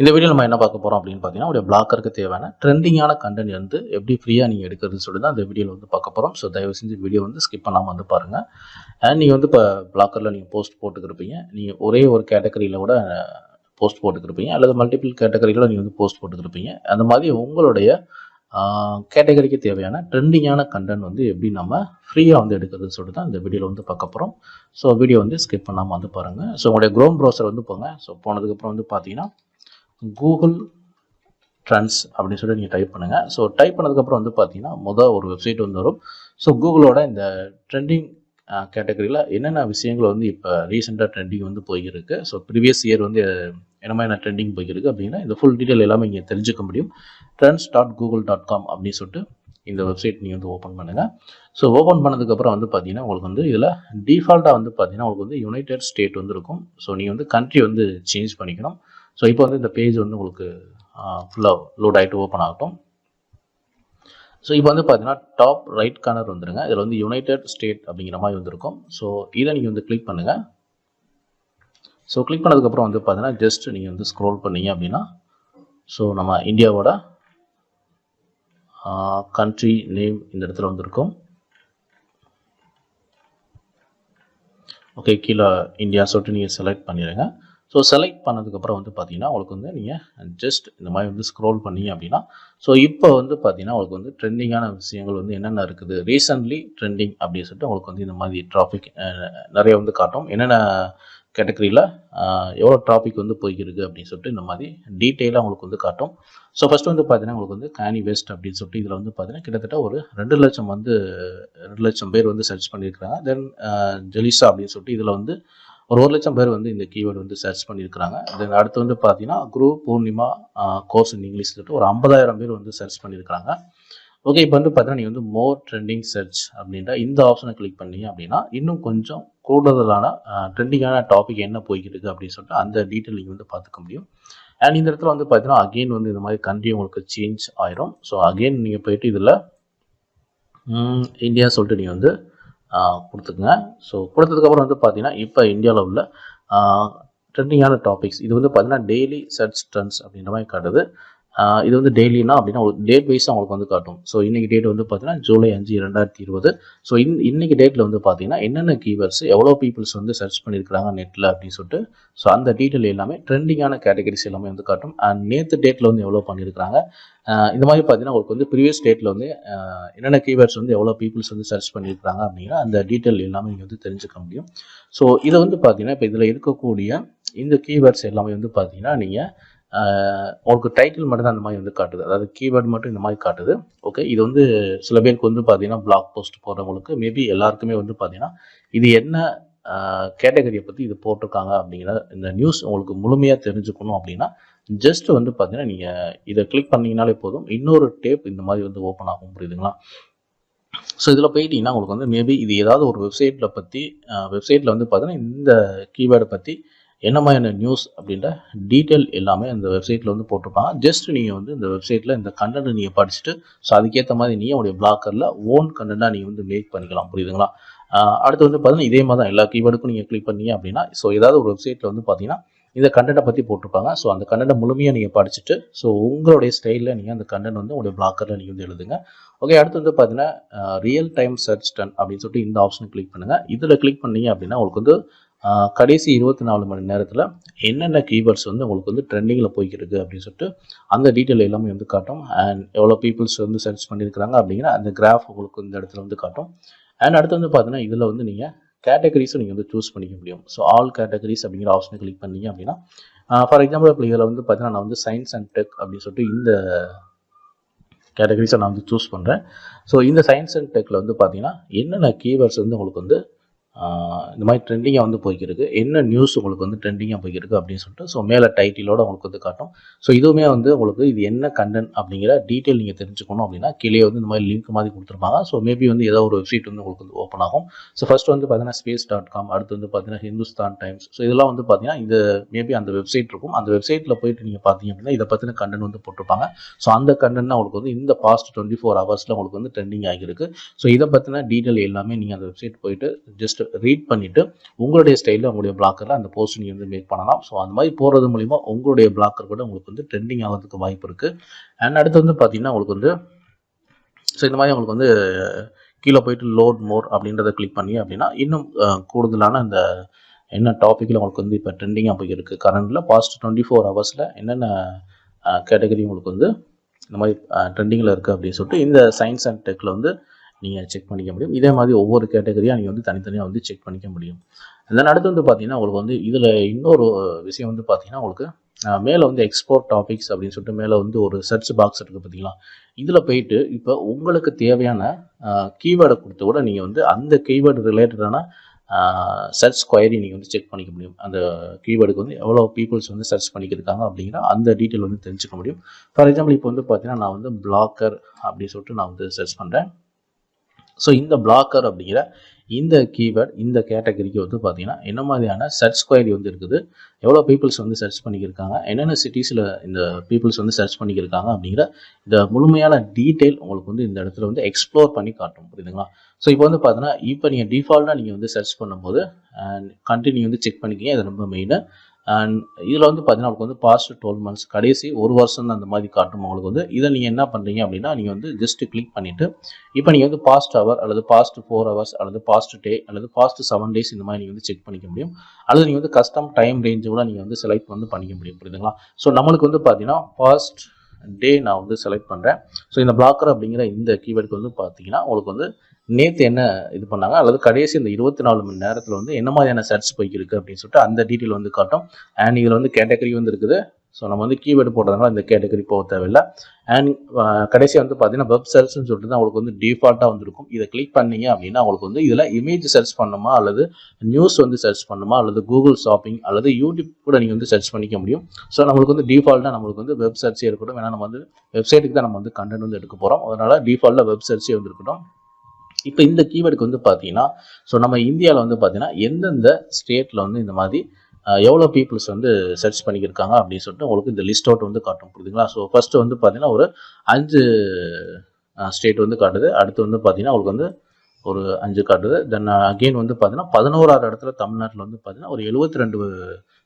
இந்த வீடியோ நம்ம என்ன பார்க்க போகிறோம் அப்படின்னு பார்த்தீங்கன்னா, ஒரு பிளாக்கருக்கு தேவையான ட்ரெண்டிங்கான கண்டென்ட் வந்து எப்படி ஃப்ரீயாக நீங்கள் எடுக்கிறதுன்னு சொல்லி தான் இந்த வீடியோவில் வந்து பார்க்க போகிறோம். ஸோ தயவு செஞ்சு வீடியோ வந்து ஸ்கிப் பண்ணாமல் வந்து பாருங்கள். அண்ட் நீங்கள் வந்து இப்போ பிளாக்கரில் நீங்கள் போஸ்ட் போட்டுக்கிருப்பீங்க. நீங்கள் ஒரே ஒரு கேட்டகரியில் கூட போஸ்ட் போட்டுக்கிருப்பீங்க, அல்லது மல்டிபிள் கேட்டகரியில் நீங்கள் வந்து போஸ்ட் போட்டுக்கிருப்பீங்க. அந்த மாதிரி உங்களுடைய கேட்டகரிக்கு தேவையான ட்ரெண்டிங்கான கண்டென்ட் வந்து எப்படி நம்ம ஃப்ரீயாக வந்து எடுக்கிறதுன்னு சொல்லிட்டு தான் இந்த வீடியோவில் வந்து பார்க்க போகிறோம். ஸோ வீடியோ வந்து ஸ்கிப் பண்ணாமல் வந்து பாருங்கள். ஸோ உங்களுடைய குரோம் ப்ரௌசர் வந்து போங்க. ஸோ போனதுக்கப்புறம் வந்து பார்த்தீங்கன்னா கூகுள் ட்ரெண்ட்ஸ் அப்படின்னு சொல்லி நீங்கள் டைப் பண்ணுங்கள். ஸோ டைப் பண்ணதுக்கப்புறம் வந்து பார்த்தீங்கன்னா ஒரு வெப்சைட் வந்து வரும். ஸோ கூகுளோட இந்த ட்ரெண்டிங் கேட்டகரியில் என்னென்ன விஷயங்கள் வந்து இப்போ ரீசெண்டாக ட்ரெண்டிங் வந்து போயிருக்கு, ஸோ ப்ரீவியஸ் இயர் வந்து என்ன மாதிரி ட்ரெண்டிங் போயிருக்கு அப்படின்னா இந்த ஃபுல் டீட்டெயில் எல்லாமே இங்கே தெரிஞ்சுக்க முடியும். trends.google.com அப்படின்னு சொல்லிட்டு இந்த வெப்சைட் நீங்கள் வந்து ஓப்பன் பண்ணுங்கள். ஸோ ஓப்பன் பண்ணதுக்கப்புறம் வந்து பார்த்தீங்கன்னா உங்களுக்கு வந்து இதில் டிஃபால்ட்டாக வந்து பார்த்தீங்கன்னா உங்களுக்கு வந்து யுனைடெட் ஸ்டேட் வந்து இருக்கும். ஸோ நீங்கள் வந்து கண்ட்ரி வந்து சேஞ்ச் பண்ணிக்கணும். ஸோ இப்போ வந்து இந்த பேஜ் வந்து உங்களுக்கு ஃபுல்லாக லோட் ஆகிட்டு ஓப்பன் ஆகட்டும். ஸோ இப்போ வந்து பார்த்தீங்கன்னா டாப் ரைட் கார்னர் வந்துடுங்க. இதில் வந்து யுனைடெட் ஸ்டேட் அப்படிங்கிற மாதிரி வந்துருக்கும். ஸோ இதை நீங்கள் வந்து கிளிக் பண்ணுங்கள். ஸோ கிளிக் பண்ணதுக்கப்புறம் வந்து பார்த்தீங்கன்னா ஜஸ்ட் நீங்கள் வந்து ஸ்க்ரோல் பண்ணீங்க அப்படின்னா ஸோ நம்ம இந்தியாவோட கண்ட்ரி நேம் இந்த இடத்துல வந்துருக்கும். ஓகே, கீழே இந்தியா சொல்லிட்டு நீங்கள் செலக்ட் பண்ணிடுங்க. ஸோ செலக்ட் பண்ணதுக்கப்புறம் வந்து பார்த்தீங்கன்னா உங்களுக்கு வந்து நீங்கள் ஜஸ்ட் இந்த மாதிரி வந்து ஸ்க்ரோல் பண்ணீங்க அப்படின்னா ஸோ இப்போ வந்து பார்த்தீங்கன்னா உங்களுக்கு வந்து ட்ரெண்டிங்கான விஷயங்கள் வந்து என்னென்ன இருக்குது, ரீசன்ட்லி ட்ரெண்டிங் அப்படின்னு சொல்லிட்டு உங்களுக்கு வந்து இந்த மாதிரி டாபிக் நிறைய வந்து காட்டும். என்னென்ன கேட்டகரியில் எவ்வளோ டாபிக் வந்து போய்க்கிருக்கு அப்படின்னு சொல்லிட்டு இந்த மாதிரி டீட்டெயிலாக உங்களுக்கு வந்து காட்டும். ஸோ ஃபஸ்ட்டு வந்து பார்த்தீங்கன்னா உங்களுக்கு வந்து கானி வெஸ்ட் அப்படின்னு சொல்லிட்டு இதில் வந்து பார்த்தீங்கன்னா கிட்டத்தட்ட ஒரு 2 லட்சம் பேர் வந்து சர்ச் பண்ணியிருக்கிறாங்க. தென் ஜெலிசா அப்படின்னு சொல்லிட்டு இதில் வந்து ஒரு 1 லட்சம் பேர் வந்து இந்த கீவேர்டு வந்து சர்ச் பண்ணியிருக்கிறாங்க. தென் அடுத்து வந்து பார்த்தீங்கன்னா Guru Purnima course in English சொல்லிட்டு ஒரு 50,000 பேர் வந்து சர்ச் பண்ணியிருக்கிறாங்க. ஓகே, இப்போ வந்து பார்த்தீங்கன்னா நீங்கள் வந்து மோர் ட்ரெண்டிங் சர்ச் அப்படின்ற இந்த ஆப்ஷனை கிளிக் பண்ணீங்க அப்படின்னா இன்னும் கொஞ்சம் கூடுதலான ட்ரெண்டிங்கான டாபிக் என்ன போய்கிருக்கு அப்படின்னு சொல்லிட்டு அந்த டீட்டெயில் நீங்கள் வந்து பார்த்துக்க முடியும். அண்ட் இந்த இடத்துல வந்து பார்த்தீங்கன்னா அகெயின் வந்து இந்த மாதிரி கண்ட்ரி உங்களுக்கு சேஞ்ச் ஆயிரும். ஸோ அகெயின் நீங்கள் போயிட்டு இதில் இந்தியா சொல்லிட்டு நீங்கள் வந்து கொடுத்துக்குங்க. ஸோ கொடுத்ததுக்கப்புறம் வந்து பார்த்தீங்கன்னா இப்போ இந்தியாவில் உள்ள ட்ரெண்டிங்கான டாபிக்ஸ் இது வந்து பார்த்தீங்கன்னா டெய்லி சர்ச் ட்ரெண்ட்ஸ் அப்படின்ற மாதிரி காட்டுது. இது வந்து டெய்லினா அப்படின்னா ஒரு டேட் வைஸ் அவங்களுக்கு வந்து காட்டும். ஸோ இன்றைக்கி டேட் வந்து பார்த்தீங்கன்னா ஜூலை 5, 2020. ஸோ இன்றைக்கி டேட்டில் வந்து பார்த்தீங்கன்னா என்னென்ன கீவேர்ட்ஸ் எவ்வளோ பீப்புள்ஸ் வந்து சர்ச் பண்ணியிருக்கிறாங்க நெட்டில் அப்படின்னு சொல்லிட்டு ஸோ அந்த டீட்டெயில் எல்லாமே ட்ரெண்டிங்கான கேட்டகரிஸ் எல்லாமே வந்து காட்டும். அண்ட் நேற்று டேட்டில் வந்து எவ்வளோ பண்ணியிருக்கிறாங்க இந்த மாதிரி பார்த்தீங்கன்னா உங்களுக்கு வந்து ப்ரீவியஸ் டேட்டில் வந்து என்னென்ன கீவேர்ட்ஸ் வந்து எவ்வளோ பீப்புள்ஸ் வந்து சர்ச் பண்ணியிருக்கிறாங்க அப்படிங்கிற அந்த டீட்டெயில் எல்லாமே நீங்கள் வந்து தெரிஞ்சுக்க முடியும். ஸோ இதை வந்து பார்த்தீங்கன்னா இப்போ இதில் இருக்கக்கூடிய இந்த கீவேர்ட்ஸ் எல்லாமே வந்து பார்த்தீங்கன்னா நீங்கள் உங்களுக்கு டைட்டில் மட்டும் தான் அந்த மாதிரி வந்து காட்டுது, அதாவது கீவேர்டு மட்டும் இந்த மாதிரி காட்டுது. ஓகே, இது வந்து சில பேருக்கு வந்து பார்த்தீங்கன்னா பிளாக் போஸ்ட் போடுறவங்களுக்கு மேபி எல்லாருக்குமே வந்து பார்த்தீங்கன்னா இது என்ன கேட்டகரியை பற்றி இது போட்டிருக்காங்க அப்படிங்கிற இந்த நியூஸ் உங்களுக்கு முழுமையாக தெரிஞ்சுக்கணும் அப்படின்னா ஜஸ்ட் வந்து பார்த்தீங்கன்னா நீங்கள் இதை கிளிக் பண்ணிங்கனாலே போதும், இன்னொரு டேப் இந்த மாதிரி வந்து ஓப்பன் ஆகும். புரியுதுங்களா? ஸோ இதில் போயிட்டீங்கன்னா உங்களுக்கு வந்து மேபி இது ஏதாவது ஒரு வெப்சைட்டில் வந்து பார்த்தீங்கன்னா இந்த கீவேர்டை பற்றி என்ன மாதிரியான நியூஸ் அப்படின்ற டீட்டெயில் எல்லாமே அந்த வெப்சைட்டில் வந்து போட்டிருப்பாங்க. ஜஸ்ட் நீங்கள் வந்து இந்த வெப்சைட்டில் இந்த கண்டென்ட் நீங்கள் படிச்சுட்டு ஸோ அதுக்கேற்ற மாதிரி நீங்கள் உங்களுடைய பிளாக்கரில் ஓன் கண்டென்ட்டாக நீங்கள் வந்து மேக் பண்ணிக்கலாம். புரியுதுங்களா? அடுத்து வந்து பார்த்தீங்கன்னா இதே மாதிரி தான் எல்லா கீவேர்டுக்கும் நீங்கள் கிளிக் பண்ணீங்க அப்படின்னா ஸோ ஏதாவது ஒரு வெப்சைட்டில் வந்து பார்த்தீங்கன்னா இந்த கண்டென்ட்டை பற்றி போட்டிருப்பாங்க. ஸோ அந்த கண்டென்ட்டை முழுமையாக நீங்கள் படிச்சுட்டு ஸோ உங்களுடைய ஸ்டைலில் நீங்கள் அந்த கண்டென்ட் வந்து உங்களுடைய பிளாக்கரில் நீங்கள் வந்து எழுதுங்க. ஓகே, அடுத்து வந்து பார்த்தீங்கன்னா ரியல் டைம் சர்ச் டன் அப்படின்னு சொல்லிட்டு இந்த ஆப்ஷனை கிளிக் பண்ணுங்கள். இதில் கிளிக் பண்ணீங்க அப்படின்னா உங்களுக்கு வந்து கடைசி 24 மணி நேரத்தில் என்னென்ன கீவேர்ட்ஸ் வந்து உங்களுக்கு வந்து ட்ரெண்டிங்கில் போய்க்கிருக்கு அப்படின்னு சொல்லிட்டு அந்த டீட்டெயில் எல்லாமே வந்து காட்டும். அண்ட் எவ்வளோ பீப்புள்ஸ் வந்து சர்ச் பண்ணியிருக்கிறாங்க அப்படிங்கிற அந்த கிராஃப் உங்களுக்கு இந்த இடத்துல வந்து காட்டும். அண்ட் அடுத்து வந்து பார்த்தீங்கன்னா இதில் வந்து நீங்கள் கேட்டகரிஸும் நீங்கள் வந்து சூஸ் பண்ணிக்க முடியும். ஸோ ஆல் கேட்டகரிஸ் அப்படிங்கிற ஆப்ஷனை கிளிக் பண்ணீங்க அப்படின்னா ஃபார் எக்ஸாம்பிள் இப்போ இதில் வந்து பார்த்தீங்கன்னா நான் வந்து சயின்ஸ் அண்ட் டெக் அப்படின்னு சொல்லிட்டு இந்த கேட்டகரிஸை நான் வந்து சூஸ் பண்ணுறேன். ஸோ இந்த சயின்ஸ் அண்ட் டெக்கில் வந்து பார்த்தீங்கன்னா என்னென்ன கீவேர்ட்ஸ் வந்து உங்களுக்கு வந்து இந்த மாதிரி ட்ரெண்டிங்காக வந்து போய்க்கிருக்கு, என்ன நியூஸ் உங்களுக்கு வந்து ட்ரெண்டிங்காக போய்க்கிருக்கு அப்படின்னு சொல்லிட்டு ஸோ மேலே டைட்டிலோட உங்களுக்கு வந்து காட்டும். ஸோ இதுவுமே வந்து உங்களுக்கு இது என்ன கண்டென்ட் அப்படிங்கிற டீட்டெயில் நீங்கள் தெரிஞ்சுக்கணும் அப்படின்னா கீழே வந்து இந்த மாதிரி லிங்க் மாதிரி கொடுத்துருப்பாங்க. ஸோ மேபி வந்து ஏதோ ஒரு வெப்சைட் வந்து உங்களுக்கு வந்து ஓப்பன் ஆகும். ஸோ ஃபர்ஸ்ட் வந்து பார்த்தீங்கன்னா space.com, அடுத்து வந்து பார்த்தீங்கன்னா ஹிந்துஸ்தான் டைம்ஸ். ஸோ இதெல்லாம் வந்து பார்த்தீங்கன்னா இந்த மேபி அந்த வெப்சைட் இருக்கும். அந்த வெப்சைட்டில் போயிட்டு நீங்கள் பார்த்தீங்க அப்படின்னா இதை பற்றின கண்டென்ட் வந்து போட்டிருப்பாங்க. ஸோ அந்த கண்டென்ட் உங்களுக்கு வந்து இந்த பாஸ்ட் 24 ஹவர்ஸில் உங்களுக்கு வந்து ட்ரெண்டிங் ஆகியிருக்கு. ஸோ இதை பற்றின டீட்டெயில் எல்லாமே நீங்கள் அந்த வெப்சைட் போயிட்டு ஜஸ்ட் ஜஸ்ட் ரீட் பண்ணிவிட்டு உங்களுடைய ஸ்டைலில் உங்களுடைய பிளாக்கரில் அந்த போஸ்ட் நீங்கள் வந்து மேக் பண்ணலாம். ஸோ அந்த மாதிரி போகிறது மூலிமா உங்களுடைய பிளாக்கர் கூட உங்களுக்கு வந்து ட்ரெண்டிங் ஆகிறதுக்கு வாய்ப்பு இருக்குது. அண்ட் அடுத்து வந்து பார்த்தீங்கன்னா உங்களுக்கு வந்து ஸோ இந்த மாதிரி உங்களுக்கு வந்து கீழே போயிட்டு லோட் மோர் அப்படின்றத கிளிக் பண்ணி அப்படின்னா இன்னும் கூடுதலான அந்த என்ன டாப்பிக்கில் உங்களுக்கு வந்து இப்போ ட்ரெண்டிங்காக போய் இருக்குது கரண்டில் பாஸ்ட் 24 ஹவர்ஸில் என்னென்ன கேட்டகரி உங்களுக்கு வந்து இந்த மாதிரி ட்ரெண்டிங்கில் இருக்குது அப்படின்னு சொல்லிட்டு இந்த சயின்ஸ் அண்ட் டெக்கில் வந்து நீங்கள் செக் பண்ணிக்க முடியும். இதே மாதிரி ஒவ்வொரு கேட்டகரியாக நீங்கள் வந்து தனித்தனியாக வந்து செக் பண்ணிக்க முடியும். தென் அடுத்து வந்து பார்த்தீங்கன்னா உங்களுக்கு வந்து இதில் இன்னொரு விஷயம் வந்து பார்த்தீங்கன்னா உங்களுக்கு மேலே வந்து எக்ஸ்போர்ட் டாபிக்ஸ் அப்படின்னு சொல்லிட்டு மேலே வந்து ஒரு சர்ச் பாக்ஸ் இருக்குது பார்த்தீங்களா. இதில் போயிட்டு இப்போ உங்களுக்கு தேவையான கீவேர்டை கொடுத்து கூட நீங்கள் வந்து அந்த கீவேர்டு ரிலேட்டடான சர்ச் குவரி நீங்கள் வந்து செக் பண்ணிக்க முடியும். அந்த கீவேர்டுக்கு வந்து எவ்வளோ பீப்புள்ஸ் வந்து சர்ச் பண்ணிக்கிருக்காங்க அப்படிங்கிற அந்த டீட்டெயில் வந்து தெரிஞ்சுக்க முடியும். ஃபார் எக்ஸாம்பிள் இப்போ வந்து பார்த்தீங்கன்னா நான் வந்து பிளாக்கர் அப்படின்னு சொல்லிட்டு நான் வந்து சர்ச் பண்ணுறேன். ஸோ இந்த பிளாக்கர் அப்படிங்கிற இந்த கீவேர்ட் இந்த கேட்டகரிக்கு வந்து பார்த்தீங்கன்னா என்ன மாதிரியான சர்ச் குவரி வந்து இருக்குது, எவ்வளோ பீப்புள்ஸ் வந்து சர்ச் பண்ணிக்கிருக்காங்க, என்னென்ன சிட்டிஸில் இந்த பீப்புள்ஸ் வந்து சர்ச் பண்ணிக்கிருக்காங்க அப்படிங்கிற இந்த முழுமையான டீட்டெயில் உங்களுக்கு வந்து இந்த இடத்துல வந்து எக்ஸ்ப்ளோர் பண்ணி காட்டும். புரியுதுங்களா. ஸோ இப்போ வந்து பார்த்தீங்கன்னா இப்போ நீங்கள் டிஃபால்ட்டாக நீங்கள் வந்து சர்ச் பண்ணும்போது கண்டினியூ வந்து செக் பண்ணிக்கிங்க. அது ரொம்ப மெயின். அண்ட் இதில் வந்து பார்த்தீங்கன்னா உங்களுக்கு வந்து பாஸ்ட் 12 months கடைசி ஒரு வருஷம் தான் அந்த மாதிரி காட்டும் உங்களுக்கு வந்து. இதை நீங்கள் என்ன பண்ணுறீங்க அப்படின்னா நீங்கள் வந்து ஜஸ்ட் கிளிக் பண்ணிவிட்டு இப்போ நீங்கள் வந்து பாஸ்ட் ஹவர் அல்லது பாஸ்ட் 4 hours அல்லது பாஸ்ட் டே அல்லது பாஸ்ட் 7 days இந்த மாதிரி நீங்கள் வந்து செக் பண்ணிக்க முடியும். அல்லது நீங்கள் வந்து கஸ்டம் டைம் ரேஞ்சு கூட நீங்கள் வந்து செலக்ட் வந்து பண்ணிக்க முடியும். புரியுதுங்களா. ஸோ நம்மளுக்கு வந்து பார்த்தீங்கன்னா பாஸ்ட் டே நான் வந்து செலக்ட் பண்ணுறேன். ஸோ இந்த பிளாக்கர் அப்படிங்கிற இந்த கீவேர்டுக்கு வந்து பார்த்தீங்கன்னா உங்களுக்கு வந்து நேற்று என்ன இது பண்ணாங்க அல்லது கடைசி இந்த 24 மணி நேரத்தில் வந்து என்ன மாதிரியான சர்ச் போய்க்கிருக்கு அப்படின்னு சொல்லிட்டு அந்த டீட்டெயில் வந்து காட்டும். அண்ட் இதில் வந்து கேட்டகரி வந்து இருக்குது. ஸோ நம்ம வந்து கீவேர்டு போட்டதுனால இந்த கேட்டகரி போக தேவையில்லை. அண்ட் கடைசியாக வந்து பார்த்தீங்கன்னா வெப் சர்ச்னு சொல்லிட்டு தான் உங்களுக்கு வந்து டிஃபால்ட்டாக வந்துருக்கும். இதை கிளிக் பண்ணீங்க அப்படின்னா உங்களுக்கு வந்து இதில் இமேஜ் சர்ச் பண்ணணுமா அல்லது நியூஸ் வந்து சர்ச் பண்ணணுமா அல்லது கூகுள் ஷாப்பிங் அல்லது யூடியூப் கூட நீங்கள் வந்து சர்ச் பண்ணிக்க முடியும். ஸோ நம்மளுக்கு வந்து டிஃபால்ட்டாக நம்மளுக்கு வந்து வெப் சர்ச்சே இருக்கட்டும். ஏன்னா நம்ம வந்து வெப்சைட்டுக்கு தான் நம்ம வந்து கண்டென்ட் வந்து எடுக்க போகிறோம். அதனால் டிஃபால்ட்டாக வெப் சர்ச்சே வந்து இருக்கட்டும். இப்போ இந்த கீவேர்டுக்கு வந்து பார்த்தீங்கன்னா ஸோ நம்ம இந்தியாவில் வந்து பார்த்தீங்கன்னா எந்தெந்த ஸ்டேட்டில் வந்து இந்த மாதிரி எவ்வளோ பீப்புள்ஸ் வந்து சர்ச் பண்ணிக்கிருக்காங்க அப்படின்னு சொல்லிட்டு உங்களுக்கு இந்த லிஸ்ட் அவுட் வந்து காட்டும். புரியுதுங்களா. ஸோ ஃபஸ்ட்டு வந்து பார்த்தீங்கன்னா ஒரு 5 ஸ்டேட் வந்து காட்டுது. அடுத்து வந்து பார்த்தீங்கன்னா உங்களுக்கு வந்து ஒரு 5 காட்டுது. தென் அகெயின் வந்து பார்த்தீங்கன்னா 11வது இடத்துல தமிழ்நாட்டில் வந்து பார்த்தீங்கன்னா ஒரு 72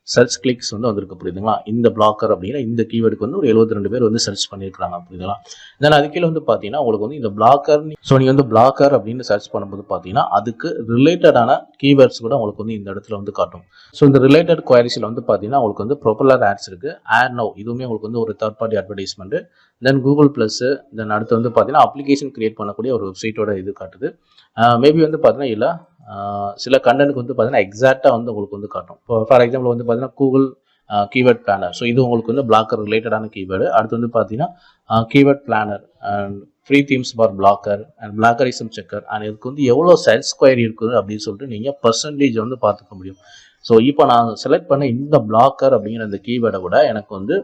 சர்ச் கிளிக்ஸ் வந்து வந்திருக்கு. புரியுதுங்களா. இந்த பிளாக்கர் அப்படிங்கிற இந்த கீவேர்டுக்கு வந்து ஒரு 72 பேர் வந்து சர்ச் பண்ணியிருக்காங்க. புரியுதுங்களா. தென் அது கீழே வந்து பார்த்தீங்கன்னா உங்களுக்கு வந்து இந்த பிளாக்கர் ஸோ நீங்கள் வந்து பிளாக்கர் அப்படின்னு சர்ச் பண்ணும்போது பார்த்தீங்கன்னா அதுக்கு ரிலேட்டடான கீவேர்ட்ஸ் கூட உங்களுக்கு வந்து இந்த இடத்துல வந்து காட்டும். ஸோ இந்த ரிலேட்டட் குவரிஸில் வந்து பார்த்தீங்கன்னா உங்களுக்கு வந்து ப்ரொபலர் ஆட்ஸ் இருக்குது. ஆட் நவ் இதுவுமே உங்களுக்கு வந்து ஒரு தேர்ட் பார்ட்டி அட்வர்டைஸ்மெண்ட். தென் கூகுள் ப்ளஸ். தென் அடுத்து வந்து பார்த்தீங்கன்னா அப்ளிகேஷன் கிரியேட் பண்ணக்கூடிய ஒரு வெப்சைட்டோட இது காட்டுது. மேபி வந்து பார்த்தீங்கன்னா இல்லை சில கண்டென்ட்க்கு வந்து பார்த்தீங்கன்னா எக்ஸாக்டாக வந்து உங்களுக்கு வந்து காட்டும். இப்போ ஃபார் எக்ஸாம்பிள் வந்து பார்த்தீங்கன்னா கூகுள் கீவேர்ட் பிளானர். ஸோ இது உங்களுக்கு வந்து பிளாக்கர் ரிலேட்டடான கீவேர்டு. அடுத்து வந்து பார்த்தீங்கன்னா keyword planner and free themes for blogger and plagiarism checker and இதுக்கு வந்து எவ்வளோ சர்ச் ஸ்கொயர் இருக்குது அப்படின்னு சொல்லிட்டு நீங்கள் பர்சன்டேஜ் வந்து பார்த்துக்க முடியும். ஸோ இப்போ நான் செலக்ட் பண்ண இந்த பிளாக்கர் அப்படிங்கிற இந்த கீவேர்டை விட எனக்கு வந்து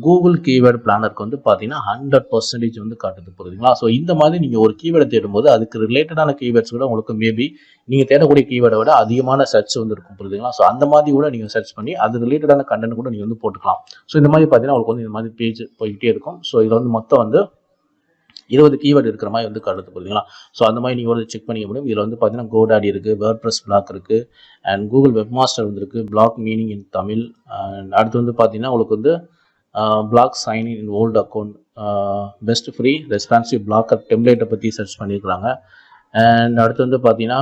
கூகுள் கீவேர்டு பிளானருக்கு வந்து பார்த்தீங்கன்னா 100% வந்து காட்டுது. புரியுதுங்களா. ஸோ இந்த மாதிரி நீங்கள் ஒரு கீவேர்டை தேடும்போது அதுக்கு ரிலேட்டடான கீவேர்ட்ஸ் கூட உங்களுக்கு மேபி நீங்கள் தேடக்கூடிய கீவேர்டை விட அதிகமான சர்ச் வந்து இருக்கும். புரியுதுங்களா. ஸோ அந்த மாதிரி கூட நீங்கள் சர்ச் பண்ணி அது ரிலேட்டடான கண்டென்ட் கூட நீங்கள் வந்து போட்டுக்கலாம். ஸோ இந்த மாதிரி பார்த்தீங்கன்னா உங்களுக்கு வந்து இந்த மாதிரி பேஜ் போய்கிட்டே இருக்கும். ஸோ இதில் வந்து மொத்தம் வந்து 20 கீவேர்டு இருக்கிற மாதிரி வந்து காட்டுது. புரியுதுங்களா. ஸோ அந்த மாதிரி நீங்கள் வந்து செக் பண்ணிக்க முடியும். இதில் வந்து பார்த்தீங்கன்னா கோடாடி இருக்குது, வேர்ட்பிரஸ் பிளாக் இருக்குது, அண்ட் கூகுள் வெப்மாஸ்டர் வந்துருக்கு, blog meaning in Tamil. And அடுத்து வந்து பார்த்தீங்கன்னா உங்களுக்கு வந்து blog sign in old account, best free responsive blogger டெம்ப்ளேட்டை பற்றி சர்ச் பண்ணியிருக்கிறாங்க. அண்ட் அடுத்து வந்து பார்த்தீங்கன்னா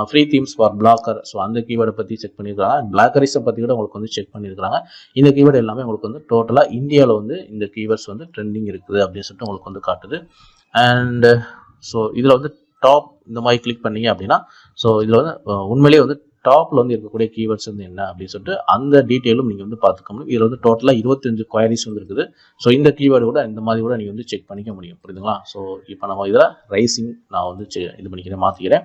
free themes for blogger. So அந்த கீவேர்டை பற்றி செக் பண்ணியிருக்காங்க. பிளாக்கரிஸை பற்றி கூட உங்களுக்கு வந்து செக் பண்ணியிருக்காங்க. இந்த கீவேர்டு எல்லாமே உங்களுக்கு வந்து டோட்டலாக இந்தியாவில் வந்து இந்த கீவேர்ட்ஸ் வந்து ட்ரெண்டிங் இருக்குது அப்படின்னு சொல்லிட்டு உங்களுக்கு வந்து காட்டுது. அண்ட் ஸோ இதில் வந்து டாப் இந்த மாதிரி கிளிக் பண்ணீங்க அப்படின்னா ஸோ இதில் வந்து உண்மையிலேயே வந்து டாப்பில் வந்து இருக்கக்கூடிய கீவேர்ட்ஸ் வந்து என்ன அப்படின்னு சொல்லிட்டு அந்த டீட்டெயிலும் நீங்கள் வந்து பார்த்துக்க முடியும். இதில் வந்து டோட்டலாக 25 குவரிஸ் வந்து இருக்குது. ஸோ இந்த கீவேர்டு கூட இந்த மாதிரி கூட நீங்கள் வந்து செக் பண்ணிக்க முடியும். புரியுதுங்களா. ஸோ இப்போ நம்ம இதில் ரைசிங் நான் வந்து இது பண்ணிக்கிறேன், மாற்றிக்கிறேன்.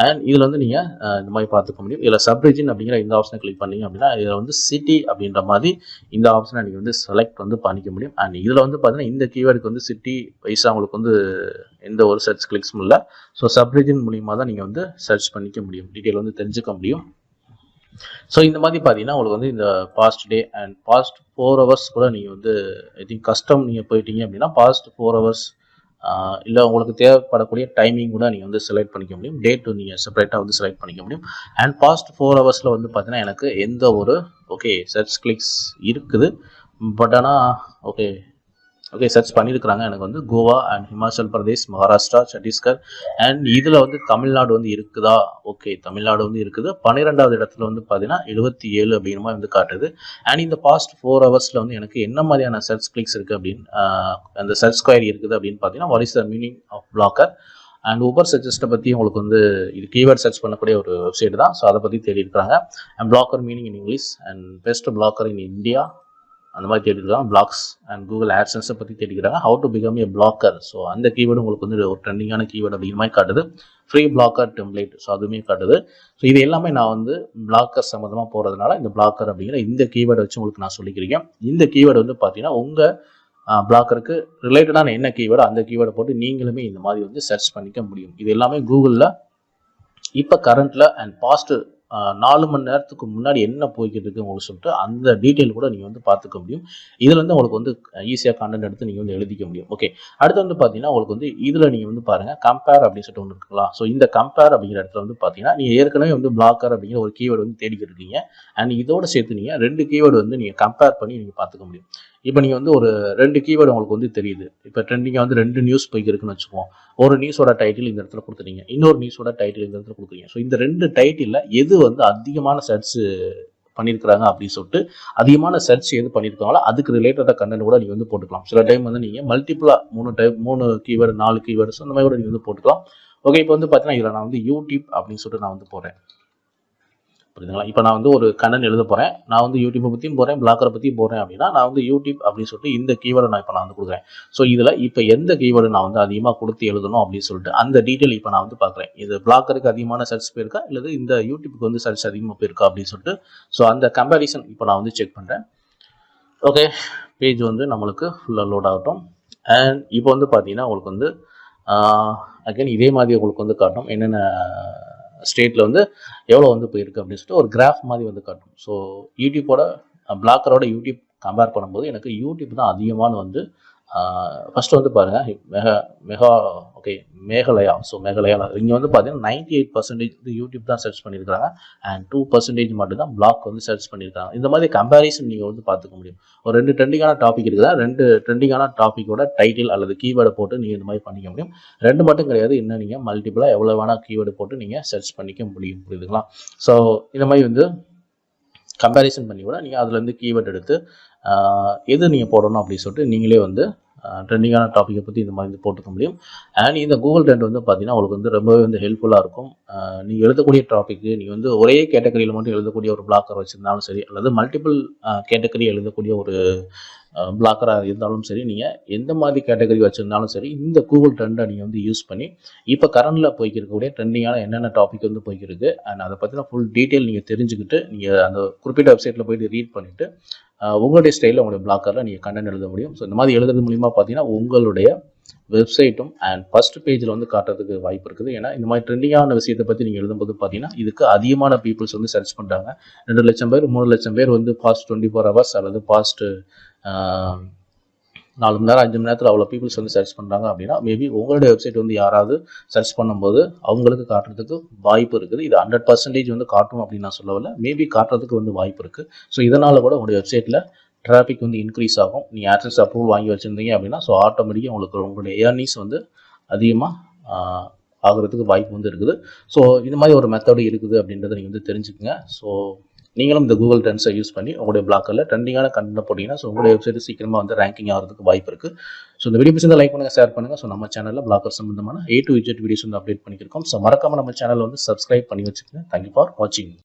அண்ட் இதில் வந்து நீங்கள் இந்த மாதிரி பார்த்துக்க முடியும். இதில் சப்ரீஜன் அப்படிங்கிற இந்த ஆப்ஷனை கிளிக் பண்ணீங்க அப்படின்னா இதில் வந்து சிட்டி அப்படின்ற மாதிரி இந்த ஆப்ஷனை நீங்கள் வந்து செலக்ட் வந்து பண்ணிக்க முடியும். அண்ட் இதில் வந்து பார்த்தீங்கன்னா இந்த கீவேர்டுக்கு வந்து சிட்டி வைஸாக உங்களுக்கு வந்து எந்த ஒரு சர்ச் கிளிக்ஸும் இல்லை. ஸோ சப்ரீஜன் மூலியமாக தான் நீங்கள் வந்து சர்ச் பண்ணிக்க முடியும், டீட்டெயில் வந்து தெரிஞ்சுக்க முடியும். ஸோ இந்த மாதிரி பார்த்தீங்கன்னா உங்களுக்கு வந்து இந்த past day and past 4 hours கூட நீங்கள் வந்து ஐ திங்க் கஸ்டம் நீங்கள் போயிட்டீங்க அப்படின்னா பாஸ்ட் 4 hours இல்லை உங்களுக்கு தேவைப்படக்கூடிய டைமிங் கூட நீங்கள் வந்து செலக்ட் பண்ணிக்க முடியும். டேட்டு நீங்கள் செப்பரேட்டாக வந்து செலக்ட் பண்ணிக்க முடியும். அண்ட் பாஸ்ட் 4 ஹவர்ஸில் வந்து பார்த்தீங்கன்னா எனக்கு எந்த ஒரு சர்ச் கிளிக்ஸ் இருக்குது. பட் ஆனால் சர்ச் பண்ணியிருக்கிறாங்க. எனக்கு வந்து கோவா அண்ட் ஹிமாச்சல் பிரதேஷ், மகாராஷ்டிரா, சத்தீஸ்கர் அண்ட் இதில் வந்து தமிழ்நாடு வந்து இருக்குதா? தமிழ்நாடு வந்து இருக்குது. 12வது இடத்துல வந்து பார்த்தீங்கன்னா 77 அப்படிங்கிற மாதிரி வந்து காட்டுது. அண்ட் இந்த பாஸ்ட் 4 ஹவர்ஸில் வந்து எனக்கு என்ன மாதிரியான சர்ச் கிளிக்ஸ் இருக்குது அப்படின்னு அந்த சர்ச் ஸ்கொயர் இருக்குது அப்படின்னு பார்த்தீங்கன்னா what is the meaning of blogger and ஊபர் சஜஸ்ட்டை பற்றி உங்களுக்கு வந்து இது கீவேர்ட் சர்ச் பண்ணக்கூடிய ஒரு வெப்சைட் தான். ஸோ அதை பற்றி தேடி இருக்கிறாங்க. And blogger meaning in English and best blogger in India அந்த மாதிரி தேடிக்கிறாங்க. பிளாக்ஸ் அண்ட் கூகுள் ஆட்சன்ஸை பற்றி தேடிக்கிறாங்க. How to become a blogger, so அந்த கீவேர்டு உங்களுக்கு வந்து ஒரு ட்ரெண்டிங்கான கீவேர்டு அப்படிங்கிற மாதிரி காட்டுது. ஃப்ரீ பிளாக்கர் டெம்ப்ளேட், ஸோ அதுவுமே காட்டுது. ஸோ இது எல்லாமே நான் வந்து பிளாக்கர் சம்மந்தமாக போகிறதுனால இந்த பிளாக்கர் அப்படிங்கிற இந்த கீவேர்டை வச்சு உங்களுக்கு நான் சொல்லிக்கிறேன். இந்த கீவேர்டு வந்து பார்த்தீங்கன்னா உங்கள் பிளாக்கருக்கு ரிலேட்டடான என்ன கீவேர்டு அந்த கீவேர்டை போட்டு நீங்களுமே இந்த மாதிரி வந்து சர்ச் பண்ணிக்க முடியும். இது எல்லாமே கூகுளில் இப்போ கரண்ட்டில் அண்ட் பாஸ்ட் 4 மணி நேரத்துக்கு முன்னாடி என்ன போய்கிட்டு இருக்கு உங்களுக்கு சொல்லிட்டு அந்த டீட்டெயில் கூட நீங்கள் வந்து பார்த்துக்க முடியும். இதில் வந்து உங்களுக்கு வந்து ஈஸியாக கண்டென்ட் எடுத்து நீங்கள் வந்து எழுதிக்க முடியும். அடுத்து வந்து பார்த்தீங்கன்னா உங்களுக்கு வந்து இதில் நீங்கள் வந்து பாருங்கள் கம்பேர் அப்படின்னு சொல்லிட்டு ஒன்று இருக்குங்களா. ஸோ இந்த கம்பேர் அப்படிங்கிற இடத்துல வந்து பார்த்தீங்கன்னா நீங்கள் ஏற்கனவே வந்து பிளாக்கர் அப்படிங்கிற ஒரு கீவேர்டு வந்து தேடிக்கிட்டு இருக்கீங்க. அண்ட் இதோட சேர்த்து நீங்கள் 2 கீவேர்டு வந்து நீங்கள் கம்பேர் பண்ணி நீங்கள் பார்த்துக்க முடியும். இப்போ நீங்கள் வந்து ஒரு 2 கீவேர்டு உங்களுக்கு வந்து தெரியுது. இப்போ ட்ரெண்டிங்காக வந்து 2 நியூஸ் போய்க்கு இருக்குன்னு வச்சுக்குவோம். ஒரு நியூஸோட டைட்டில் இந்த இடத்துல கொடுத்துறீங்க, இன்னொரு நியூஸோட டைட்டில் இந்த இடத்துல கொடுக்குறீங்க. ஸோ இந்த 2 டைட்டிலில் எது வந்து அதிகமான சர்ச் பண்ணியிருக்கிறாங்க அப்படின்னு சொல்லிட்டு அதிகமான சர்ச் எது பண்ணியிருக்காங்களோ அதுக்கு ரிலேட்டடாக கண்டென்ட் கூட நீங்கள் வந்து போட்டுக்கலாம். சில டைம் வந்து நீங்கள் மல்டிபிளாக 3 கீவேர்டு 4 கீவேர்ட்ஸ் அந்த மாதிரி கூட நீங்கள் வந்து போட்டுக்கலாம். இப்போ வந்து பார்த்தீங்கன்னா இதில் நான் வந்து யூடியூப் அப்படின்னு சொல்லிட்டு நான் வந்து போடுறேன். புரியுதுங்களா? இப்போ நான் வந்து ஒரு கண்டென்ட் எழுத போகிறேன். நான் வந்து யூடியூப்பை பற்றியும் போகிறேன், பிளாக்கரை பற்றியும் போகிறேன் அப்படின்னா நான் வந்து யூடியூப் அப்படின்னு சொல்லிட்டு இந்த கீவேர்டை நான் வந்து கொடுக்குறேன். ஸோ இதில் இப்போ எந்த கீவேர்டு நான் வந்து அதிகமாக கொடுத்து எழுதணும் அப்படின்னு சொல்லிட்டு அந்த டீட்டெயில் இப்போ நான் வந்து பார்க்குறேன். இது பிளாக்கருக்கு அதிகமான சர்ச் போயிருக்கா இல்லை இந்த யூடியூப்புக்கு வந்து சர்ச் அதிகமாக போயிருக்கா அப்படின்னு சொல்லிட்டு ஸோ அந்த கம்பேரிசன் இப்போ நான் வந்து செக் பண்ணுறேன். பேஜ் வந்து நம்மளுக்கு ஃபுல்லாக லோட் ஆகட்டும். அண்ட் இப்போ வந்து பார்த்தீங்கன்னா உங்களுக்கு வந்து அகைன் இதே மாதிரி உங்களுக்கு வந்து காட்டும் என்னென்ன ஸ்டேட்டில் வந்து எவ்வளோ வந்து போயிருக்கு அப்படின்னு சொல்லிட்டு ஒரு கிராஃப் மாதிரி வந்து காட்டும். ஸோ யூடியூப்போட பிளாக்கரோட யூடியூப் கம்பேர் பண்ணும்போது எனக்கு யூடியூப் தான் அதிகமான வந்து ஃபஸ்ட்டு வந்து பாருங்கள் மேகலயா. ஸோ மேகலயா இங்கே வந்து பார்த்தீங்கன்னா 98% வந்து யூடியூப் தான் சர்ச் பண்ணியிருக்காங்க அண்ட் 2% மட்டும் தான் பிளாக் வந்து சர்ச் பண்ணியிருக்காங்க. இந்த மாதிரி கம்பேரிசன் நீங்கள் வந்து பார்த்துக்க முடியும். ஒரு 2 ட்ரெண்டிங்கான டாபிக் இருக்குதா, 2 ட்ரெண்டிங்கான டாப்பிக்கோட டைட்டில் அல்லது கீவேர்டை போட்டு நீங்கள் இந்த மாதிரி பண்ணிக்க முடியும். 2 மட்டும் கிடையாது, இன்னும் நீங்கள் மல்டிபிளாக எவ்வளோ வேணால் கீவேர்டு போட்டு நீங்கள் சர்ச் பண்ணிக்க முடியும். புரியுதுங்களா? ஸோ இந்த மாதிரி வந்து கம்பேரிசன் பண்ணி கூட நீங்கள் அதுலேருந்து கீவேர்ட் எடுத்து எது நீங்கள் போடணும் அப்படின்னு சொல்லிட்டு நீங்களே வந்து ட்ரெண்டிங்கான டாப்பிக்கை பற்றி இந்த மாதிரி போட்டுக்க முடியும். அண்ட் இந்த கூகுள் ட்ரெண்ட் வந்து பார்த்தீங்கன்னா உங்களுக்கு வந்து ரொம்பவே வந்து ஹெல்ப்ஃபுல்லாக இருக்கும். நீங்கள் எழுதக்கூடிய டாப்பிக்கு நீங்கள் வந்து ஒரே கேட்டகரியில் மட்டும் எழுதக்கூடிய ஒரு பிளாக்கர் வச்சுருந்தாலும் சரி அல்லது மல்டிபிள் கேட்டகரி எழுதக்கூடிய ஒரு பிளாக்கராக இருந்தாலும் சரி, நீங்கள் எந்த மாதிரி கேட்டகரி வச்சுருந்தாலும் சரி இந்த கூகுள் ட்ரெண்டை நீங்கள் வந்து யூஸ் பண்ணி இப்போ கரண்டில் போய்க்கிருக்கக்கூடிய ட்ரெண்டிங்கான என்னென்ன டாபிக் வந்து போய்க்கிருக்கு அண்ட் அதை பற்றின ஃபுல் டீட்டெயில் நீங்கள் தெரிஞ்சுக்கிட்டு நீங்கள் அந்த குறிப்பிட்ட வெப்சைட்டில் போய்ட்டு ரீட் பண்ணிவிட்டு உங்களுடைய ஸ்டைலில் உங்களுடைய பிளாக்கரில் நீங்கள் கண்டென்ட் எழுத முடியும். ஸோ இந்த மாதிரி எழுதுறது மூலிமா பார்த்தீங்கன்னா உங்களுடைய வெப்சைட்டும் அண்ட் ஃபர்ஸ்ட் பேஜில் வந்து காட்டுறதுக்கு வாய்ப்பு இருக்குது. ஏன்னா இந்த மாதிரி ட்ரெண்டிங்கான விஷயத்தை பற்றி நீங்கள் எழுதும்போது பார்த்தீங்கன்னா இதுக்கு அதிகமான பீப்புள்ஸ் வந்து சர்ச் பண்ணுறாங்க. 2 லட்சம் பேர் 3 லட்சம் பேர் வந்து பாஸ்ட் 24 ஹவர்ஸ் அல்லது பாஸ்ட் 4 மணி நேரம் 5 மணி நேரத்தில் அவ்வளோ பீப்புள்ஸ் வந்து சர்ச் பண்ணுறாங்க அப்படின்னா மேபி உங்களுடைய வெப்சைட் வந்து யாராவது சர்ச் பண்ணும்போது அவங்களுக்கு காட்டுறதுக்கு வாய்ப்பு இருக்குது. இது 100% வந்து காட்டும் அப்படின்னு நான் சொல்லவில்லை, மேபி காட்டுறதுக்கு வந்து வாய்ப்பு இருக்குது. ஸோ இதனால் கூட உங்களுடைய வெப்சைட்டில் டிராஃபிக் வந்து இன்க்ரீஸ் ஆகும். நீங்கள் ஆட்சன்ஸ் அப்ரூவல் வாங்கி வச்சுருந்தீங்க அப்படின்னா ஸோ ஆட்டோமேட்டிக்காக உங்களுக்கு உங்களுடைய ஏர்னிங்ஸ் வந்து அதிகமாக ஆகிறதுக்கு வாய்ப்பு வந்து இருக்குது. ஸோ இந்த மாதிரி ஒரு மெத்தடு இருக்குது அப்படின்றத நீங்கள் வந்து தெரிஞ்சுக்கங்க. ஸோ நீங்களும் இந்த கூகுள் ட்ரெண்ட்ஸை யூஸ் பண்ணி உங்களுடைய பிளாக்கரில் ட்ரெண்டிங்கான கண்டென்ட் போட்டிங்கன்னா ஸோ உங்களுடைய வெப்சைட் சீக்கிரமாக வந்து ரேங்கிங் ஆகிறதுக்கு வாய்ப்பு இருக்குது. ஸோ இந்த வீடியோ பிடிச்சிருந்தா லைக் பண்ணுங்கள், ஷேர் பண்ணுங்கள். ஸோ நம்ம சேனலில் பிளாக்கர் சம்பந்தமான A to Z வீடியோஸ் வந்து அப்டேட் பண்ணியிருக்கோம். ஸோ மறக்காமல் நம்ம சேனலில் வந்து சப்ஸ்கிரைப் பண்ணி வச்சுக்கோங்க. தேங்க்யூ ஃபார் வாட்சிங்.